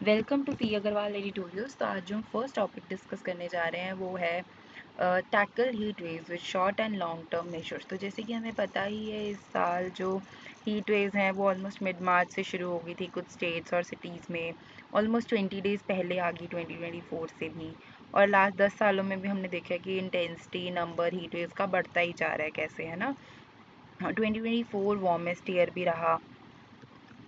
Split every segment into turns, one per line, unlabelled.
Welcome to P Agrawal editorials. तो आज जो हम फर्स्ट टॉपिक डिस्कस करने जा रहे हैं वो है tackle heat waves with short and long term measures. तो जैसे कि हमें पता ही है, इस साल जो हीट वेव्स हैं वो ऑलमोस्ट मिड मार्च से शुरू हो गई थी कुछ स्टेट्स और सिटीज़ में। ऑलमोस्ट 20 डेज़ पहले आ गई 2024 से भी। और लास्ट 10 सालों में भी हमने देखा कि इंटेंसिटी नंबर हीट वेव्स का बढ़ता ही जा रहा है, कैसे, है ना। 2024 वार्मेस्ट ईयर भी रहा।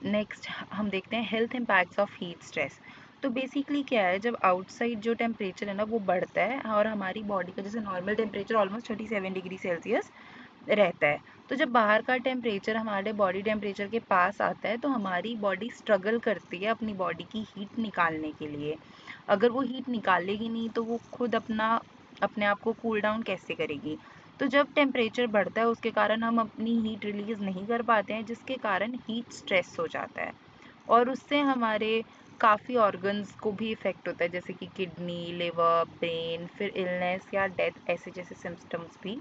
नेक्स्ट हम देखते हैं health impacts of heat stress. तो बेसिकली क्या है, जब आउटसाइड जो टेम्परेचर है ना वो बढ़ता है और हमारी बॉडी का जैसे normal temperature almost 37 degree Celsius रहता है, तो जब बाहर का टेम्परेचर हमारे बॉडी टेम्परेचर के पास आता है तो हमारी बॉडी स्ट्रगल करती है अपनी बॉडी की हीट निकालने के लिए। अगर वो हीट निकालेगी नहीं तो वो खुद अपने आप को कूल डाउन कैसे करेगी। तो जब टेम्परेचर बढ़ता है उसके कारण हम अपनी हीट रिलीज़ नहीं कर पाते हैं, जिसके कारण हीट स्ट्रेस हो जाता है और उससे हमारे काफ़ी ऑर्गन्स को भी इफ़ेक्ट होता है, जैसे कि किडनी, लिवर, ब्रेन, फिर इलनेस या डेथ, ऐसे जैसे सिम्टम्स भी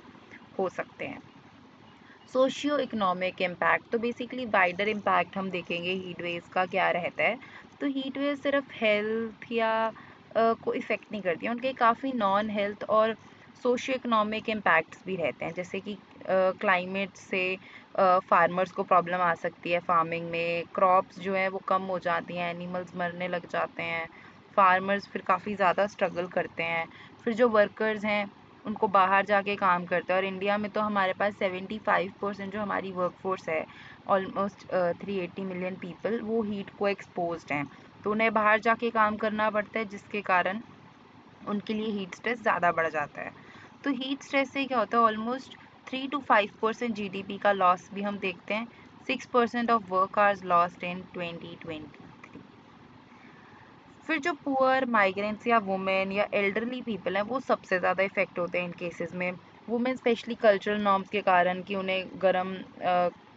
हो सकते हैं। सोशियो इकोनॉमिक इम्पैक्ट, तो बेसिकली वाइडर इम्पैक्ट हम देखेंगे हीट वेव्स का क्या रहता है। तो हीट वेव सिर्फ हेल्थ या को इफ़ेक्ट नहीं करती है, उनके काफ़ी नॉन हेल्थ और सोशियो इकोनॉमिक इम्पैक्ट्स भी रहते हैं, जैसे कि क्लाइमेट से फार्मर्स को प्रॉब्लम आ सकती है, फार्मिंग में क्रॉप्स जो है वो कम हो जाती हैं, एनिमल्स मरने लग जाते हैं, फार्मर्स फिर काफ़ी ज़्यादा स्ट्रगल करते हैं। फिर जो वर्कर्स हैं उनको बाहर जाके काम करते हैं, और इंडिया में तो हमारे पास 75% जो हमारी वर्कफोर्स है, ऑलमोस्ट 380 मिलियन पीपल, वो हीट को एक्सपोज्ड हैं, तो उन्हें बाहर जाके काम करना पड़ता है, जिसके कारण उनके लिए हीट स्ट्रेस ज़्यादा बढ़ जाता है। तो हीट स्ट्रेस से क्या होता है, ऑलमोस्ट 3 to 5% जीडीपी का लॉस भी हम देखते हैं। 6% of work hours lost in 2023। फिर जो पुअर माइग्रेंट्स या वुमेन या एल्डरली पीपल हैं वो सबसे ज़्यादा इफ़ेक्ट होते हैं इन केसेस में। वुमेन स्पेशली कल्चरल नॉर्म्स के कारण कि उन्हें गर्म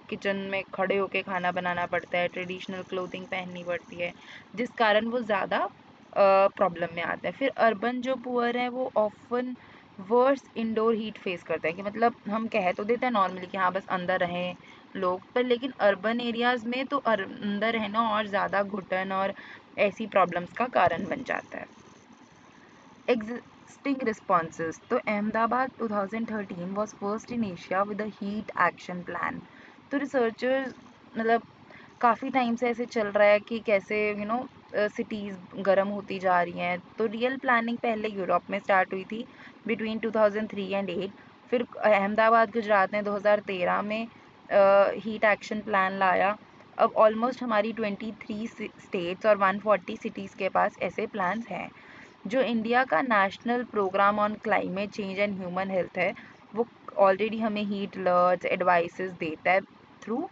किचन में खड़े होकर खाना बनाना पड़ता है, ट्रेडिशनल क्लोथिंग पहननी पड़ती है, जिस कारण वो ज़्यादा प्रॉब्लम में आते हैं। फिर अर्बन जो पुअर हैं वो often worse indoor heat face करते हैं, कि मतलब हम कह तो देते हैं नॉर्मली कि हाँ बस अंदर रहें लोग, पर लेकिन अर्बन एरियाज़ में तो अंदर रहना और ज़्यादा घुटन और ऐसी प्रॉब्लम्स का कारण बन जाता है। एग्जिस्टिंग रिस्पॉन्सेज, तो Ahmedabad 2013 was first in Asia with a heat action plan. तो रिसर्चर्स मतलब काफ़ी टाइम से ऐसे चल रहा है कि कैसे सिटीज़ गर्म होती जा रही हैं। तो रियल प्लानिंग पहले यूरोप में स्टार्ट हुई थी बिटवीन 2003 एंड 8। फिर अहमदाबाद गुजरात ने 2013 में हीट एक्शन प्लान लाया। अब ऑलमोस्ट हमारी 23 स्टेट्स और 140 सिटीज़ के पास ऐसे प्लान्स हैं। जो इंडिया का national programme on climate change and human health है, वो ऑलरेडी हमें हीट अलर्ट्स एडवाइसेस देता है through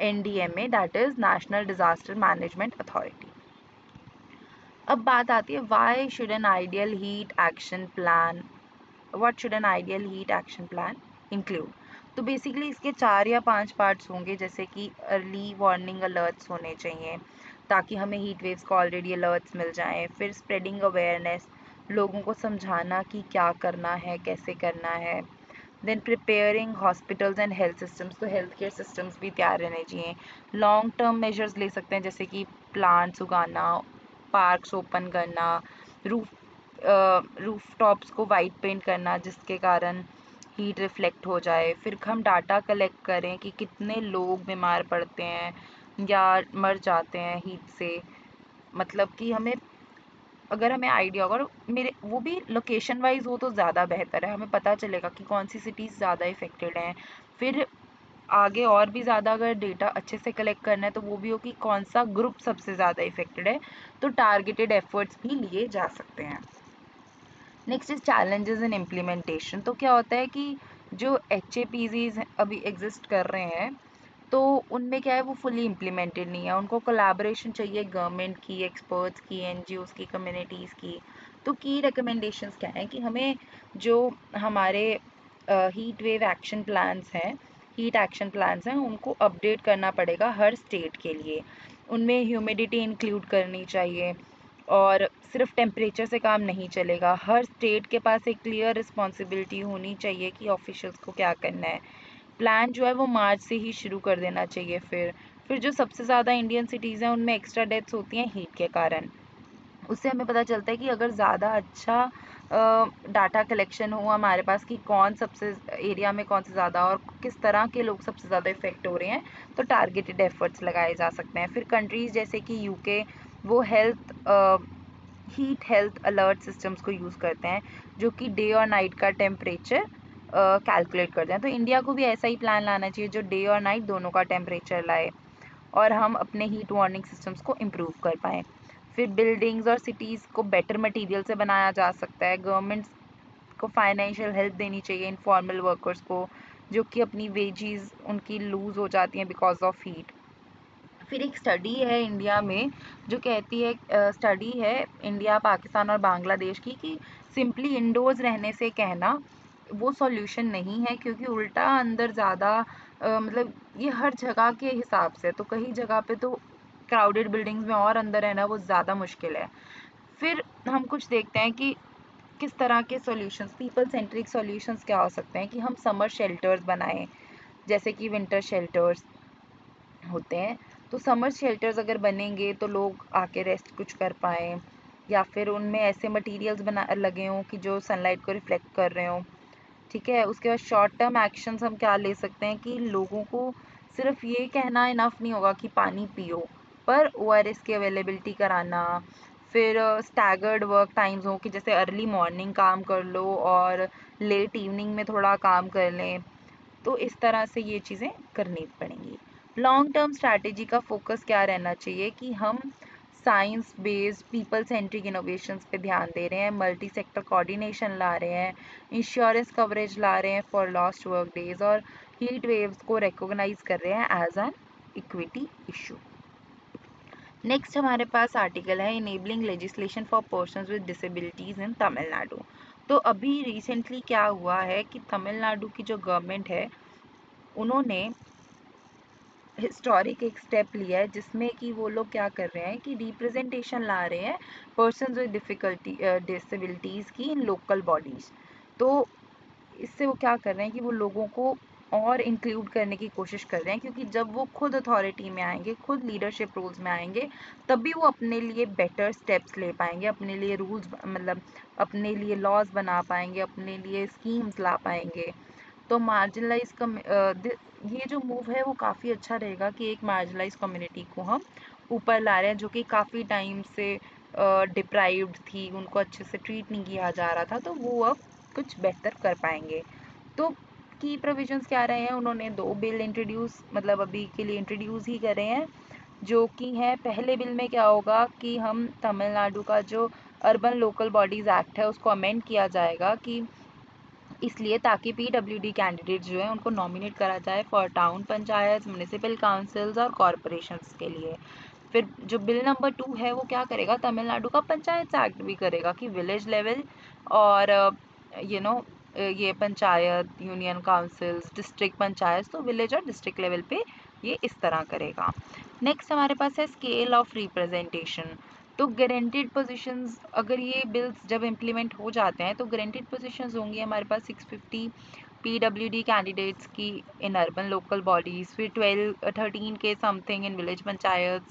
NDMA, that is national disaster management authority. अब बात आती है why should an ideal heat action plan what should an ideal heat action plan include. तो बेसिकली इसके 4 या 5 पार्ट्स होंगे, जैसे कि अर्ली वार्निंग अलर्ट्स होने चाहिए ताकि हमें हीट वेव्स को ऑलरेडी अलर्ट्स मिल जाएं। फिर स्प्रेडिंग अवेयरनेस, लोगों को समझाना कि क्या करना है, कैसे करना है। Then preparing hospitals and health systems, तो हेल्थ केयर सिस्टम्स भी तैयार रहने चाहिए। लॉन्ग टर्म मेजर्स ले सकते हैं, जैसे कि प्लांट्स उगाना, पार्क्स ओपन करना, रूफ टॉप्स को वाइट पेंट करना जिसके कारण हीट रिफ्लेक्ट हो जाए। फिर हम डाटा कलेक्ट करें कि कितने लोग बीमार पड़ते हैं या मर जाते हैं हीट से, मतलब कि अगर हमें आइडिया होगा, और मेरे वो भी लोकेशन वाइज हो तो ज़्यादा बेहतर है, हमें पता चलेगा कि कौन सी सिटीज़ ज़्यादा इफ़ेक्टेड हैं। फिर आगे और भी ज़्यादा अगर डेटा अच्छे से कलेक्ट करना है तो वो भी हो कि कौन सा ग्रुप सबसे ज़्यादा इफ़ेक्टेड है, तो टारगेटेड एफर्ट्स भी लिए जा सकते हैं। Next is challenges in implementation. तो क्या होता है कि जो HAPZs अभी एग्जिस्ट कर रहे हैं, तो उनमें क्या है, वो फुली इम्प्लीमेंटेड नहीं है, उनको कोलैबोरेशन चाहिए गवर्नमेंट की, एक्सपर्ट्स की, NGOs की, कम्युनिटीज़ की। तो की रिकमेंडेशंस क्या हैं कि हमें जो हमारे हीट एक्शन प्लान्स हैं उनको अपडेट करना पड़ेगा हर स्टेट के लिए। उनमें ह्यूमिडिटी इंक्लूड करनी चाहिए, और सिर्फ टेम्परेचर से काम नहीं चलेगा, हर स्टेट के पास एक क्लियर रिस्पॉन्सिबिलिटी होनी चाहिए कि ऑफिशियल्स को क्या करना है। प्लान जो है वो मार्च से ही शुरू कर देना चाहिए। फिर जो सबसे ज़्यादा इंडियन सिटीज़ हैं उनमें एक्स्ट्रा डेथ्स होती हैं हीट के कारण। उससे हमें पता चलता है कि अगर ज़्यादा अच्छा डाटा कलेक्शन हो हमारे पास कि कौन सबसे एरिया में कौन से ज़्यादा और किस तरह के लोग सबसे ज़्यादा इफ़ेक्ट हो रहे हैं, तो टारगेटेड एफर्ट्स लगाए जा सकते हैं। फिर कंट्रीज़ जैसे कि यूके, वो हीट हेल्थ अलर्ट सिस्टम्स को यूज़ करते हैं, जो कि डे और नाइट का टेम्परेचर कैलकुलेट करते हैं। तो इंडिया को भी ऐसा ही प्लान लाना चाहिए जो डे और नाइट दोनों का टेम्परेचर लाए और हम अपने हीट वार्निंग सिस्टम्स को इम्प्रूव कर पाएँ। फिर बिल्डिंग्स और सिटीज़ को बेटर मटेरियल से बनाया जा सकता है। गवर्नमेंट्स को फाइनेंशियल हेल्प देनी चाहिए इनफॉर्मल वर्कर्स को, जो कि अपनी वेजेस उनकी लूज़ हो जाती हैं बिकॉज ऑफ हीट। फिर एक स्टडी है इंडिया में जो कहती है, स्टडी है इंडिया, पाकिस्तान और बांग्लादेश की, कि सिंपली इंडोर्स रहने से कहना वो सॉल्यूशन नहीं है, क्योंकि उल्टा अंदर ज़्यादा मतलब ये हर जगह के हिसाब से, तो कई जगह पे तो क्राउडेड बिल्डिंग्स में और अंदर रहना वो ज़्यादा मुश्किल है। फिर हम कुछ देखते हैं कि किस तरह के सॉल्यूशंस, पीपल सेंट्रिक सॉल्यूशंस क्या हो सकते हैं, कि हम समर शेल्टर्स बनाएं, जैसे कि विंटर शेल्टर्स होते हैं। तो समर शेल्टर्स अगर बनेंगे तो लोग आके रेस्ट कुछ कर पाएँ, या फिर उनमें ऐसे मटेरियल्स बना लगे हों कि जो सनलाइट को रिफ्लेक्ट कर रहे हों। ठीक है, उसके बाद शॉर्ट टर्म एक्शंस हम क्या ले सकते हैं कि लोगों को सिर्फ ये कहना इनफ नहीं होगा कि पानी पियो, पर ओआरएस की अवेलेबिलिटी कराना। फिर स्टैगर्ड वर्क टाइम्स हो कि जैसे अर्ली मॉर्निंग काम कर लो और लेट इवनिंग में थोड़ा काम कर लें। तो इस तरह से ये चीज़ें करनी पड़ेंगी। लॉन्ग टर्म स्ट्रैटेजी का फोकस क्या रहना चाहिए कि हम science based people centric innovations पे ध्यान दे रहे हैं, मल्टी सेक्टर कोऑर्डिनेशन ला रहे हैं, इंश्योरेंस कवरेज ला रहे हैं फॉर लॉस्ट वर्क डेज, और हीट वेव्स को रिकॉग्नाइज कर रहे हैं as an equity issue. Next हमारे पास आर्टिकल है enabling legislation for persons with disabilities in Tamil Nadu. तो अभी रिसेंटली क्या हुआ है कि तमिलनाडु की जो गवर्नमेंट है उन्होंने हिस्टोरिक एक स्टेप लिया है, जिसमें कि वो लोग क्या कर रहे हैं कि रिप्रेजेंटेशन ला रहे हैं पर्सन्स विद डिसेबिलिटीज़ की इन लोकल बॉडीज़। तो इससे वो क्या कर रहे हैं कि वो लोगों को और इंक्लूड करने की कोशिश कर रहे हैं, क्योंकि जब वो खुद अथॉरिटी में आएंगे, खुद लीडरशिप रोल्स में आएंगे, तभी वो अपने लिए बेटर स्टेप्स ले पाएंगे, अपने लिए रूल्स मतलब अपने लिए लॉज बना पाएंगे, अपने लिए स्कीम्स ला पाएंगे। तो मार्जिनलाइज ये जो मूव है वो काफ़ी अच्छा रहेगा कि एक मार्जिनलाइज कम्युनिटी को हम ऊपर ला रहे हैं, जो कि काफ़ी टाइम से डिप्राइव्ड थी, उनको अच्छे से ट्रीट नहीं किया जा रहा था, तो वो अब कुछ बेहतर कर पाएंगे। तो की प्रोविजंस क्या रहे हैं, उन्होंने 2 बिल इंट्रोड्यूस मतलब अभी के लिए इंट्रोड्यूस ही करे हैं, जो कि है पहले बिल में क्या होगा कि हम तमिलनाडु का जो अर्बन लोकल बॉडीज़ एक्ट है उसको अमेंड किया जाएगा, कि इसलिए ताकि पीडब्ल्यूडी कैंडिडेट्स जो हैं उनको नॉमिनेट करा जाए for town panchayat, municipal councils और कॉरपोरेशंस के लिए। फिर जो बिल नंबर 2 है वो क्या करेगा, तमिलनाडु का पंचायत एक्ट भी करेगा कि विलेज लेवल और यू नो ये panchayat, union councils, district panchayat, तो विलेज और डिस्ट्रिक्ट लेवल पे ये इस तरह करेगा। नेक्स्ट हमारे पास है स्केल ऑफ रिप्रेजेंटेशन। तो गारंटीड पोजीशंस, अगर ये बिल्स जब इम्प्लीमेंट हो जाते हैं तो गारंटीड पोजीशंस होंगी हमारे पास 650 पीडब्ल्यूडी कैंडिडेट्स की इन अर्बन लोकल बॉडीज़, फिर 13 के something in village panchayat,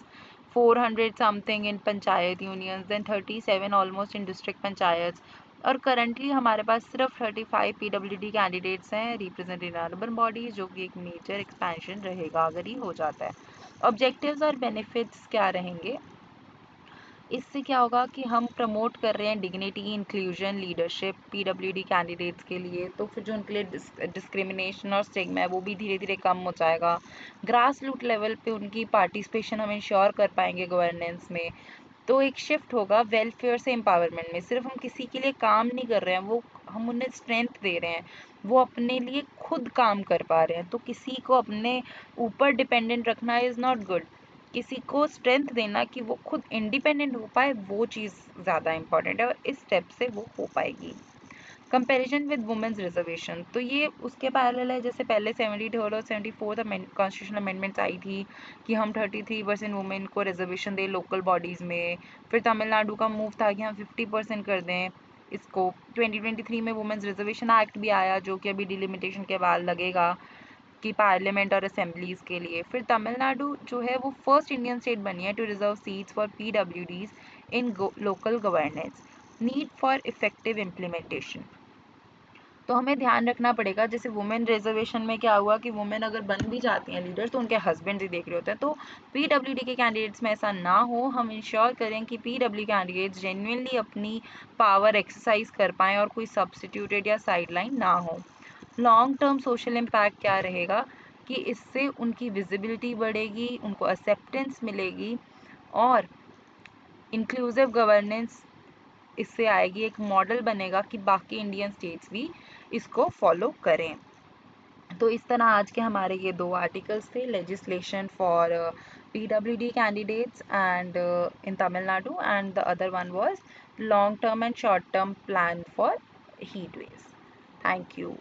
400 something in panchayat unions, then 37 almost in district panchayat. और करंटली हमारे पास सिर्फ 35 पीडब्ल्यूडी कैंडिडेट्स हैं रिप्रेजेंट इन अर्बन बॉडीज़, जो कि एक मेजर एक्सपेंशन रहेगा अगर ये हो जाता है। ऑब्जेक्टिव्स और बेनिफिट्स क्या रहेंगे, इससे क्या होगा कि हम प्रमोट कर रहे हैं dignity, inclusion, leadership PWD candidates के लिए, तो फिर जो उनके लिए डिस्क्रिमिनेशन और स्टिग्मा है वो भी धीरे धीरे कम हो जाएगा। ग्रास रूट लेवल पे उनकी पार्टिसिपेशन हम इंश्योर कर पाएंगे गवर्नेंस में। तो एक शिफ्ट होगा वेलफेयर से एम्पावरमेंट में, सिर्फ हम किसी के लिए काम नहीं कर रहे हैं, वो हम उन्हें स्ट्रेंथ दे रहे हैं, वो अपने लिए खुद काम कर पा रहे हैं। तो किसी को अपने ऊपर डिपेंडेंट रखना इज़ नॉट गुड, किसी को स्ट्रेंथ देना कि वो खुद इंडिपेंडेंट हो पाए, वो चीज़ ज़्यादा इंपॉर्टेंट है, और इस स्टेप से वो हो पाएगी। कंपैरिजन विद वुमेन्स रिजर्वेशन, तो ये उसके पैरेलल है, जैसे पहले 73rd और 74th कॉन्स्टिट्यूशनल अमेंडमेंट्स आई थी कि हम 33% वुमेन को रिजर्वेशन दें लोकल बॉडीज़ में। फिर तमिलनाडु का मूव था कि हम 50% कर दें इसको। 2023 में वुमेन्स रिजर्वेशन एक्ट भी आया, जो कि अभी डिलिमिटेशन के बाद लगेगा। कि पार्लियामेंट और असेंबलीज के लिए। फिर तमिलनाडु जो है वो फर्स्ट इंडियन स्टेट बनी है to reserve seats for PWDs in local governance, need for effective implementation. तो हमें ध्यान रखना पड़ेगा, जैसे वुमेन रिजर्वेशन में क्या हुआ कि वुमेन अगर बन भी जाती हैं लीडर्स तो उनके हस्बैंड ही देख रहे होते हैं। तो PWD के कैंडिडेट्स में ऐसा ना हो, हम इंश्योर करें कि PW कैंडिडेट्स जेन्युइनली अपनी पावर एक्सरसाइज कर पाएँ और कोई सब्सटीट्यूटेड या साइडलाइन ना हो। लॉन्ग टर्म सोशल इम्पैक्ट क्या रहेगा कि इससे उनकी विजिबिलिटी बढ़ेगी, उनको एक्सेप्टेंस मिलेगी और इंक्लूसिव गवर्नेंस इससे आएगी, एक मॉडल बनेगा कि बाकी इंडियन स्टेट्स भी इसको फॉलो करें। तो इस तरह आज के हमारे ये 2 आर्टिकल्स थे, legislation for PWD candidates and in Tamil Nadu, and the other one was long term and short term plan for heat waves. Thank you.